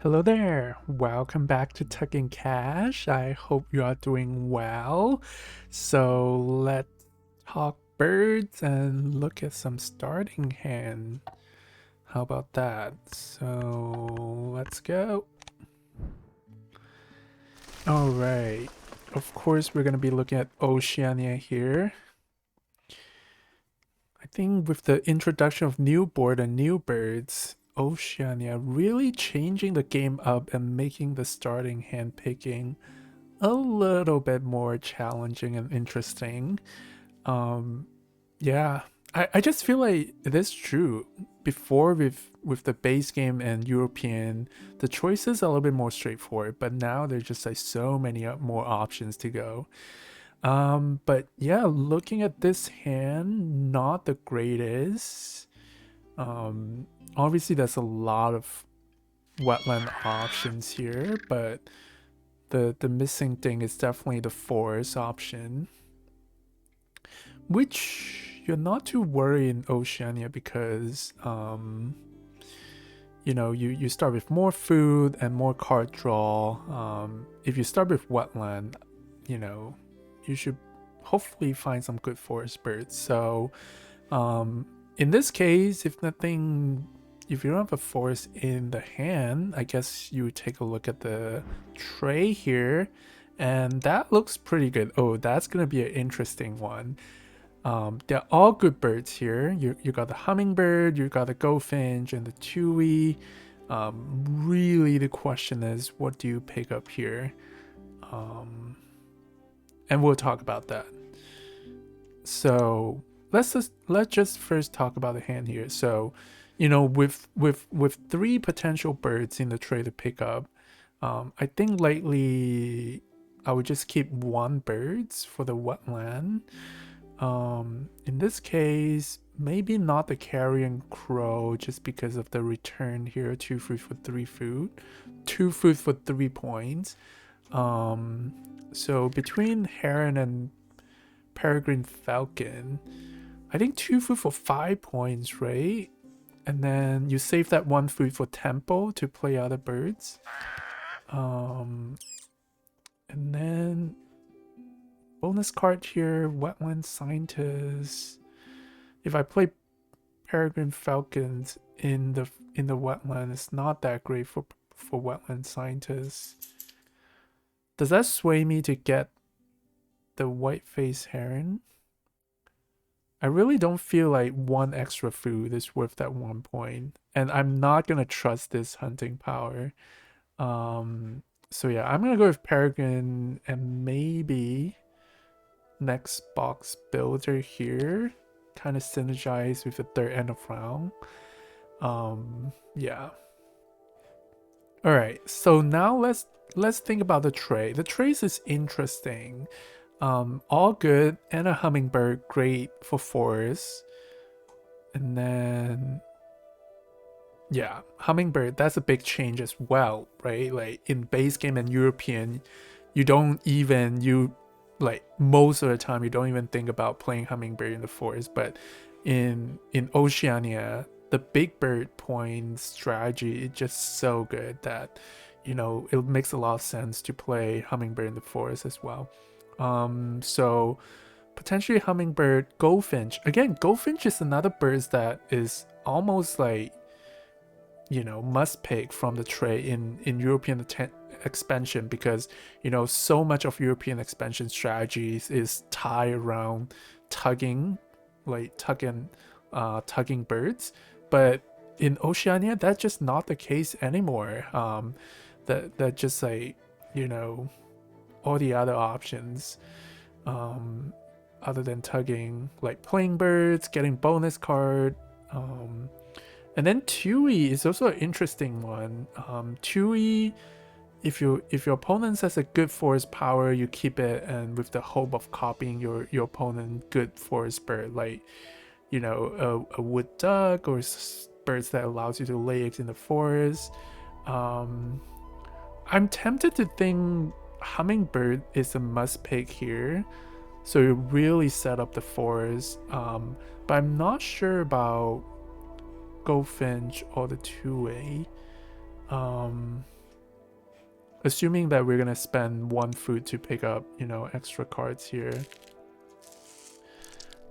Hello there, welcome back to Tucking Cash. I hope you are doing well. So let's talk birds and look at some starting hand. How about that? So let's go. All right. Of course, we're going to be looking at Oceania here. I think with the introduction of new board and new birds, Oceania really changing the game up and making the starting hand picking a little bit more challenging and interesting. Um, yeah, I just feel like it is true. Before with the base game and European, the choices are a little bit more straightforward, but now there's just like so many more options to go. But yeah, looking at this hand, not the greatest. Um, Obviously there's a lot of wetland options here, but the missing thing is definitely the forest option, which you're not too worried in Oceania because you start with more food and more card draw. If you start with wetland, you know you should hopefully find some good forest birds. So in this case, if you don't have a forest in the hand, I guess you take a look at the tray here, and that looks pretty good. Oh, that's gonna be an interesting one. They're all good birds here. You got the hummingbird, you got the goldfinch, and the tui. Really, the question is, what do you pick up here? And we'll talk about that. So let's just first talk about the hand here. So, with three potential birds in the tray to pick up, I think lately I would just keep one birds for the wetland. In this case, maybe not the carrion crow just because of the return here. 2 food for 3 food, 2 food for 3 points. So between heron and peregrine falcon, I think 2 food for 5 points, right? And then you save that 1 food for tempo to play other birds. And then bonus card here, wetland scientist. If I play peregrine falcons in the wetland, it's not that great for wetland scientists. Does that sway me to get the white-faced heron? I really don't feel like one extra food is worth that 1 point, and I'm not gonna trust this hunting power. So yeah, I'm gonna go with peregrine and maybe next box builder here, kind of synergize with the third end of round. Yeah. All right, so now let's think about the tray. The trays is interesting. All good, and a hummingbird, great for forest. And then yeah, hummingbird, that's a big change as well, right? Like in base game and European, you like most of the time you don't even think about playing hummingbird in the forest, but in Oceania, the big bird point strategy is just so good that it makes a lot of sense to play hummingbird in the forest as well. So potentially hummingbird, goldfinch. Again, goldfinch is another bird that is almost like must pick from the tray in European expansion, because so much of European expansion strategies is tied around tugging, like tugging birds. But in Oceania, that's just not the case anymore. That just like all the other options, other than tugging, like playing birds, getting bonus card. And then Tui is also an interesting one. Tui, if your opponent has a good forest power, you keep it, and with the hope of copying your opponent good forest bird, like a wood duck or birds that allows you to lay eggs in the forest. I'm tempted to think hummingbird is a must pick here, so you really set up the forest. But I'm not sure about goldfinch or the two-way. assuming that we're gonna spend 1 food to pick up, you know, extra cards here.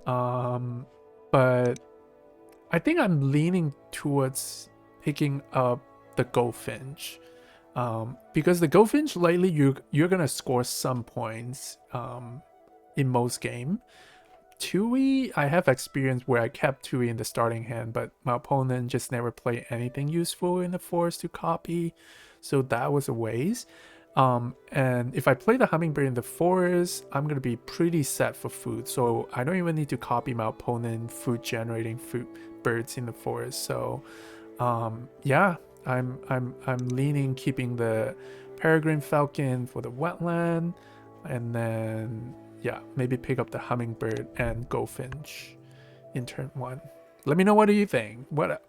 But I think I'm leaning towards picking up the Goldfinch. Because the Goldfinch lately you're gonna score some points in most game. Tui, I have experience where I kept Tui in the starting hand, but my opponent just never played anything useful in the forest to copy, so that was a waste. And if I play the Hummingbird in the forest, I'm gonna be pretty set for food, so I don't even need to copy my opponent food generating food birds in the forest. So yeah, I'm leaning keeping the Peregrine Falcon for the wetland, and then yeah, maybe pick up the Hummingbird and Goldfinch in turn 1. Let me know, what do you think? What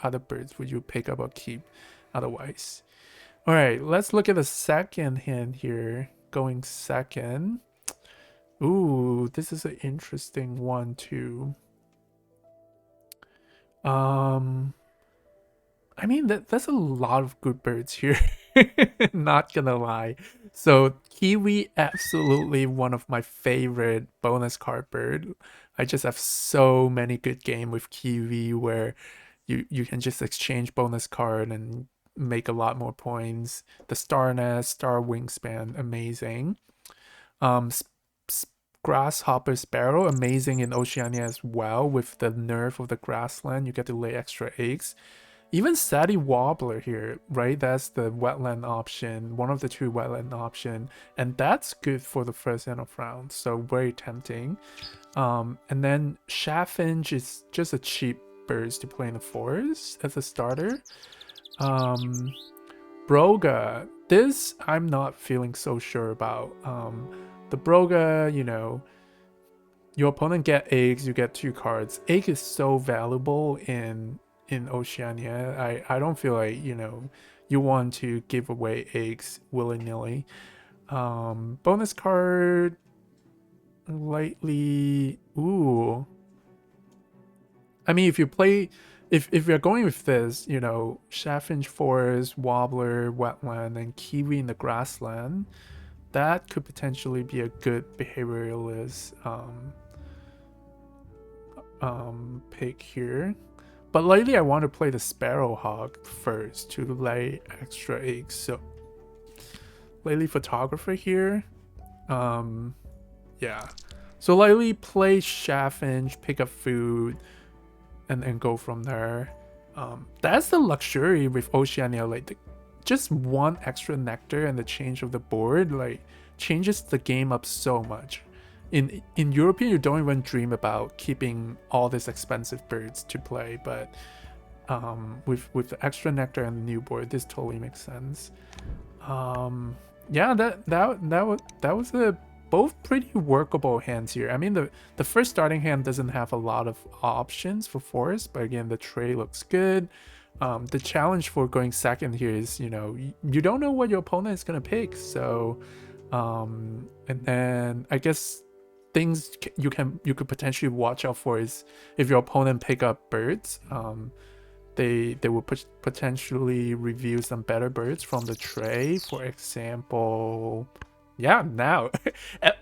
other birds would you pick up or keep otherwise? All right, let's look at the second hand here. Going second. Ooh, this is an interesting one too. I mean, that's a lot of good birds here. Not gonna lie. So Kiwi, absolutely one of my favorite bonus card bird. I just have so many good game with Kiwi where you can just exchange bonus card and make a lot more points. The Star Nest, Star Wingspan, amazing. Um, Grasshopper Sparrow, amazing in Oceania as well. With the nerf of the grassland, you get to lay extra eggs. Even Sadie Wobbler here, right? That's the wetland option, one of the 2 wetland option, and that's good for the first end of round, so very tempting. And then Chaffinch is just a cheap bird to play in the forest as a starter. Broga, this I'm not feeling so sure about. The Broga, you know, your opponent get eggs, you get 2 cards. Egg is so valuable in Oceania. I don't feel like, you know, you want to give away eggs willy-nilly. Bonus card lightly. Ooh. I mean, if you play, if you're going with this, you know, Chaffinch Forest, Wobbler, Wetland, and Kiwi in the grassland, that could potentially be a good behavioralist pick here. But lately I want to play the Sparrowhawk first to lay extra eggs. So lately photographer here. Yeah. So lately play Chaffinch, pick up food, and go from there. That's the luxury with Oceania. Like just 1 extra nectar and the change of the board like changes the game up so much. In European, you don't even dream about keeping all these expensive birds to play, but with the extra nectar and the new board, this totally makes sense. Yeah, that was a both pretty workable hands here. I mean, the first starting hand doesn't have a lot of options for forest, but again, the tray looks good. The challenge for going second here is, you know, you don't know what your opponent is gonna pick, so and then I guess things you could potentially watch out for is if your opponent pick up birds, they will potentially review some better birds from the tray. For example, yeah, now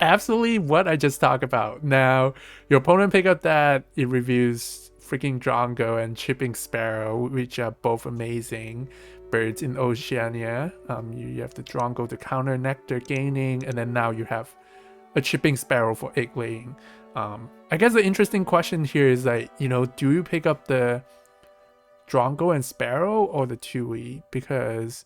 absolutely what I just talked about. Now your opponent pick up that, it reviews freaking Drongo and Chipping Sparrow, which are both amazing birds in Oceania. You have the Drongo to counter nectar gaining, and then now you have a Chipping Sparrow for egg laying. I guess the interesting question here is like, you know, do you pick up the Drongo and Sparrow or the Tui? Because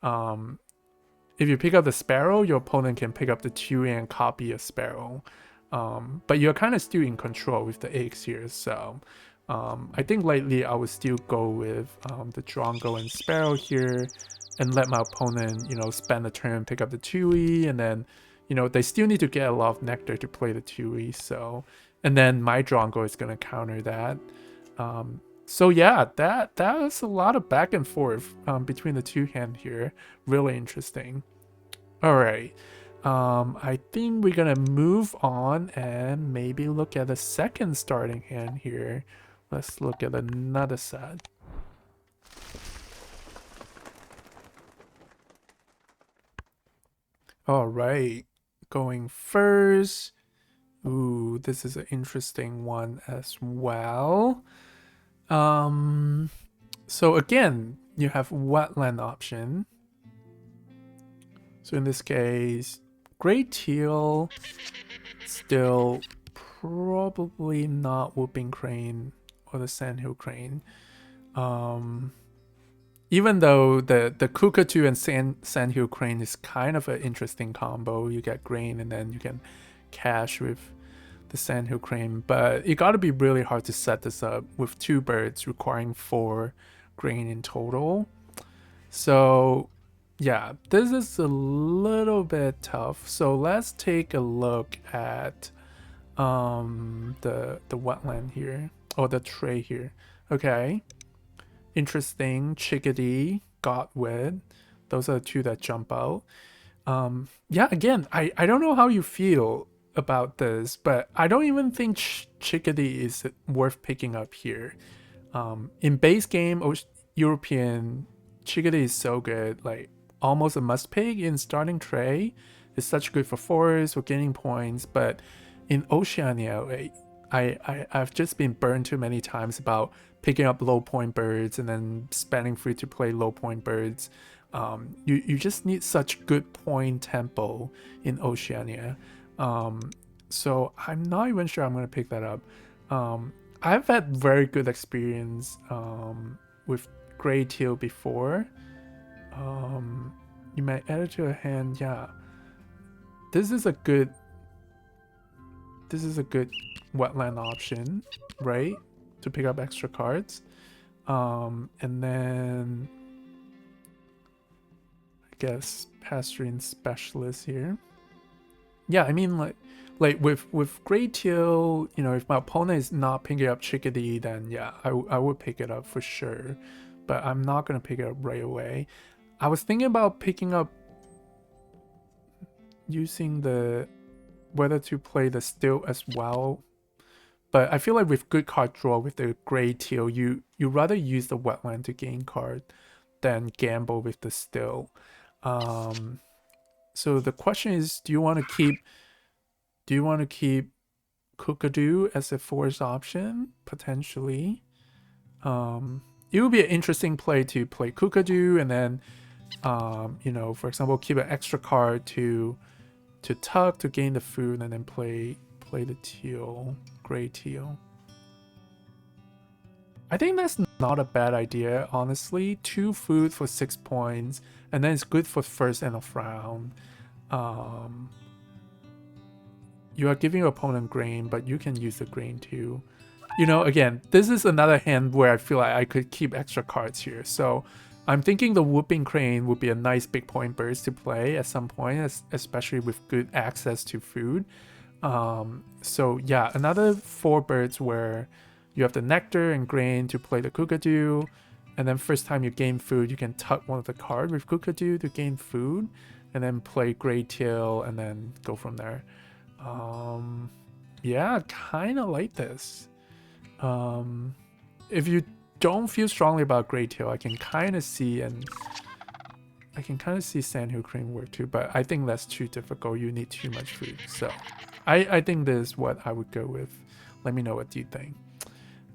if you pick up the Sparrow, your opponent can pick up the Tui and copy a Sparrow. But you're kind of still in control with the eggs here, so I think lately I would still go with the Drongo and Sparrow here and let my opponent, you know, spend a turn, pick up the Tui, and then, you know, they still need to get a lot of nectar to play the Tui, so, and then my Drongo is going to counter that. So yeah, that was a lot of back and forth between the 2 hand here. Really interesting. All right. I think we're gonna move on and maybe look at the second starting hand here. Let's look at another set. All right, going first. Ooh, this is an interesting one as well. Um, so again, you have wetland option. So in this case, gray teal, still probably not whooping crane or the sandhill crane. Um, Even though the Kukatu and Sandhill Crane is kind of an interesting combo. You get grain and then you can cash with the Sandhill Crane. But it got to be really hard to set this up with 2 birds requiring 4 grain in total. So yeah, this is a little bit tough. So let's take a look at the wetland here, or the tray here. Okay. Interesting, Chickadee, Godwit. Those are the 2 that jump out. Yeah, again, I don't know how you feel about this, but I don't even think Chickadee is worth picking up here. In base game, European, Chickadee is so good, like almost a must pick in starting tray. It's such good for forest or gaining points, but in Oceania, I've just been burned too many times about picking up low point birds and then spending free to play low point birds. You just need such good point tempo in Oceania. So I'm not even sure I'm gonna pick that up. I've had very good experience with gray teal before. You might add it to a hand. Yeah, this is a good wetland option, right? To pick up extra cards. And then I guess pasturine specialist here. Yeah, I mean like with Grey Teal, you know, if my opponent is not picking up Chickadee, then yeah, I would pick it up for sure. But I'm not gonna pick it up right away. I was thinking about picking up using the whether to play the still as well. But I feel like with good card draw with the Grey Teal, you rather use the wetland to gain card than gamble with the still. So the question is, do you want to keep Kookadoo as a force option potentially? It would be an interesting play to play Kookadoo and then you know, for example, keep an extra card to tuck to gain the food and then play the teal, gray teal. I think that's not a bad idea, honestly. 2 food for 6 points, and then it's good for first end of round. You are giving your opponent grain, but you can use the grain too. You know, again, this is another hand where I feel like I could keep extra cards here. So I'm thinking the Whooping Crane would be a nice big point burst to play at some point, especially with good access to food. So yeah, another 4 birds where you have the nectar and grain to play the Kookadoo, and then first time you gain food, you can tuck one of the cards with Kookadoo to gain food, and then play Grey Tail and then go from there. Yeah, kind of like this. If you don't feel strongly about Grey Tail, I can kind of see Sandhill Crane work too, but I think that's too difficult. You need too much food. So I think this is what I would go with. Let me know what you think.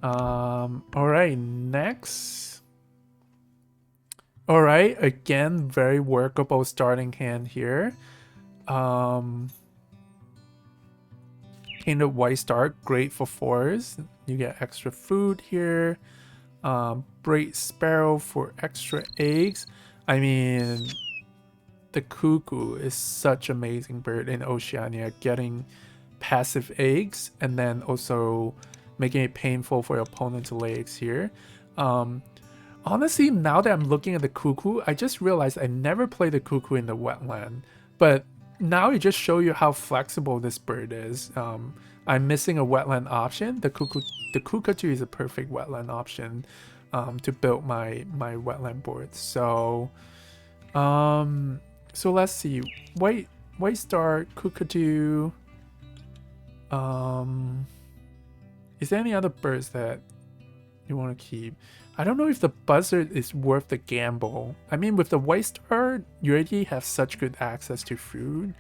Alright, next. Alright, again, very workable starting hand here. Painted White Star, great for forest. You get extra food here. Braid Sparrow for extra eggs. I mean, the cuckoo is such amazing bird in Oceania, getting passive eggs and then also making it painful for your opponent to lay eggs here. Honestly, now that I'm looking at the cuckoo, I just realized I never played the cuckoo in the wetland, but now it just shows you how flexible this bird is. I'm missing a wetland option. The Kookatu is a perfect wetland option to build my wetland board. So so let's see. White Star, Kookatu. Is there any other birds that you want to keep? I don't know if the buzzard is worth the gamble. I mean, with the white star, you already have such good access to food.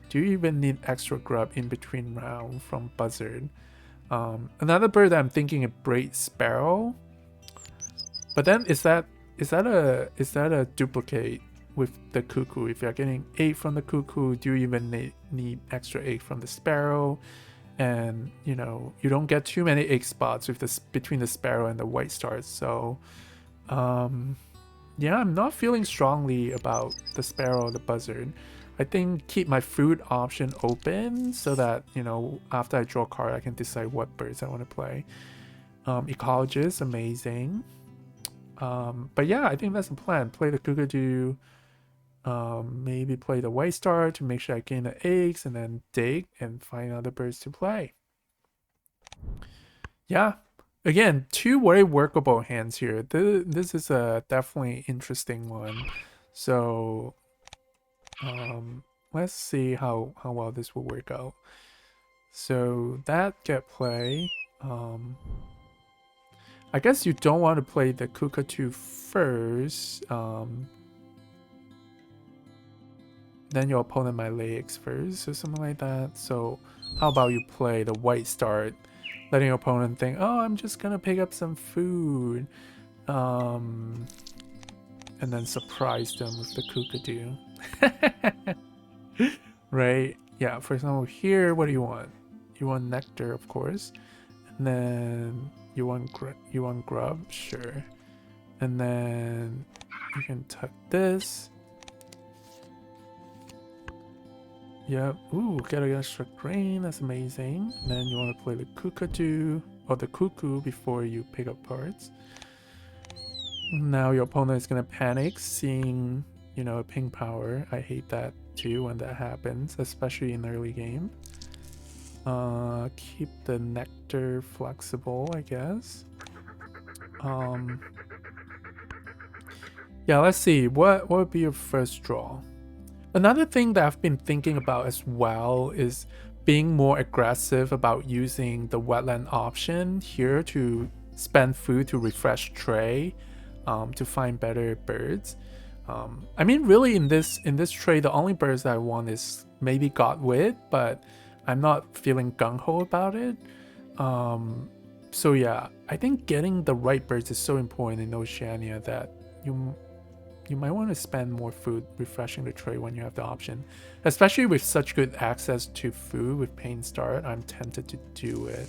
Do you even need extra grub in between round from buzzard? Another bird that I'm thinking of braid sparrow. But then is that a duplicate with the cuckoo? If you're getting 8 from the cuckoo, do you even need extra 8 from the sparrow? And you know, you don't get too many egg spots with this between the sparrow and the white stars. So yeah, I'm not feeling strongly about the sparrow or the buzzard. I think keep my food option open so that, you know, after I draw a card, I can decide what birds I want to play. Ecologist, amazing. But yeah, I think that's the plan. Play the Kookadoo, maybe play the White Star to make sure I gain the eggs, and then dig and find other birds to play. Yeah, again, 2 very workable hands here. This is a definitely interesting one. So let's see how well this will work out. So that get play. I guess you don't want to play the Kookadoo first. Then your opponent might lay eggs first or something like that. So how about you play the White Star, letting your opponent think, oh, I'm just gonna pick up some food. And then surprise them with the Kookadoo. Right? Yeah, for example, here, what do you want? You want nectar, of course. And then you want grub, sure. And then you can tuck this. Yep. Ooh, get an extra grain. That's amazing. And then you want to play the Kookadoo or the cuckoo before you pick up parts. Now your opponent is gonna panic seeing, you know, a pink power. I hate that too when that happens, especially in early game. Keep the nectar flexible, I guess. Yeah, let's see. What would be your first draw? Another thing that I've been thinking about as well is being more aggressive about using the wetland option here to spend food to refresh tray, to find better birds. I mean, really, in this tray, the only birds that I want is maybe Godwit, but I'm not feeling gung-ho about it. So yeah, I think getting the right birds is so important in Oceania that you might want to spend more food refreshing the tray when you have the option. Especially with such good access to food with Pain Start, I'm tempted to do it.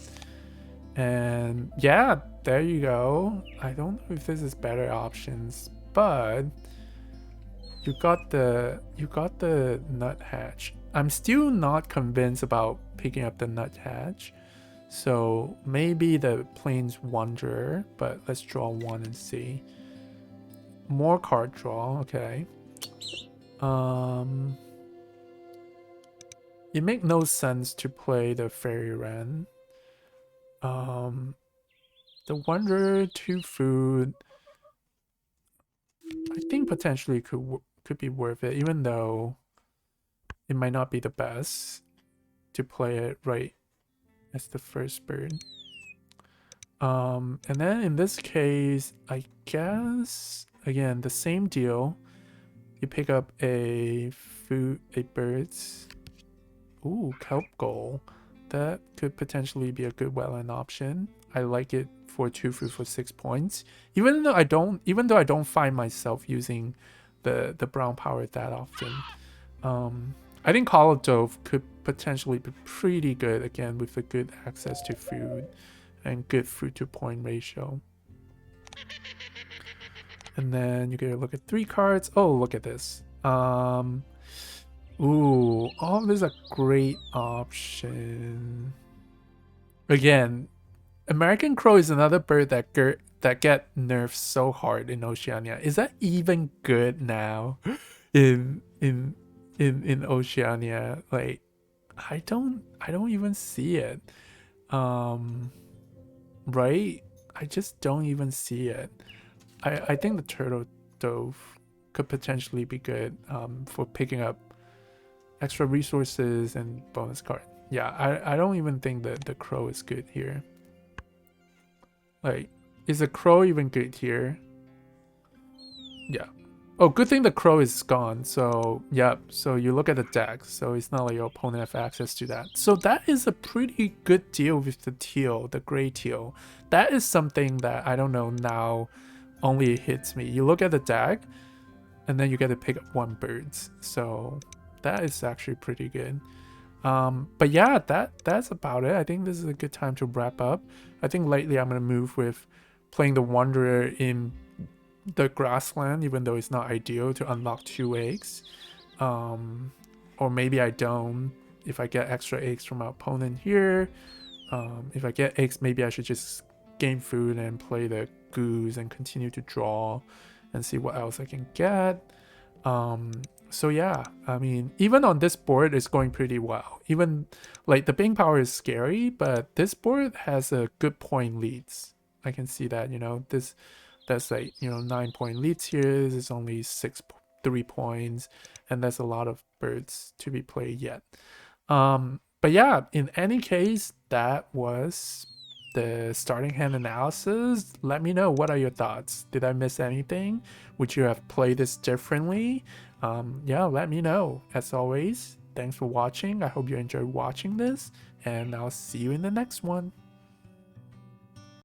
And yeah, there you go. I don't know if this is better options, but you got the nuthatch. I'm still not convinced about picking up the nuthatch. So maybe the Plains Wanderer, but let's draw one and see. More card draw, okay. It makes no sense to play the Fairy Wren. The Wanderer, 2 food. I think potentially could be worth it, even though it might not be the best to play it right as the first bird. And then in this case, I guess again the same deal. You pick up a birds. Ooh, kelp gull. That could potentially be a good wetland option. I like it for 2 food for 6 points. Even though I don't find myself using the brown power that often. I think Hollow Dove could potentially be pretty good again with a good access to food and good food to point ratio. And then you get a look at 3 cards. Oh, look at this. Ooh, all this is a great option. Again, American Crow is another bird that get nerfed so hard in Oceania. Is that even good now in Oceania? Like, I don't even see it. Right? I just don't even see it. I think the Turtle Dove could potentially be good for picking up extra resources and bonus card. Yeah, I don't even think that the Crow is good here. Like, Is a crow even good here? Yeah. Oh, good thing the crow is gone. So, yep. So you look at the deck. So it's not like your opponent have access to that. So that is a pretty good deal with the teal, the gray teal. That is something that I don't know now only hits me. You look at the deck, and then you get to pick up one birds. So that is actually pretty good. But yeah, that's about it. I think this is a good time to wrap up. I think lately I'm gonna move with playing the Wanderer in the grassland, even though it's not ideal to unlock 2 eggs. Or maybe I don't. If I get extra eggs from my opponent here, if I get eggs, maybe I should just gain food and play the goose and continue to draw and see what else I can get. So yeah, I mean, even on this board, it's going pretty well. Even like the Bing power is scary, but this board has a good point leads. I can see that, this that's like 9 point leads here. This is only 3 points, and there's a lot of birds to be played yet. But yeah, in any case, that was the starting hand analysis. Let me know, what are your thoughts? Did I miss anything? Would you have played this differently? Yeah, let me know. As always, thanks for watching. I hope you enjoyed watching this, and I'll see you in the next one.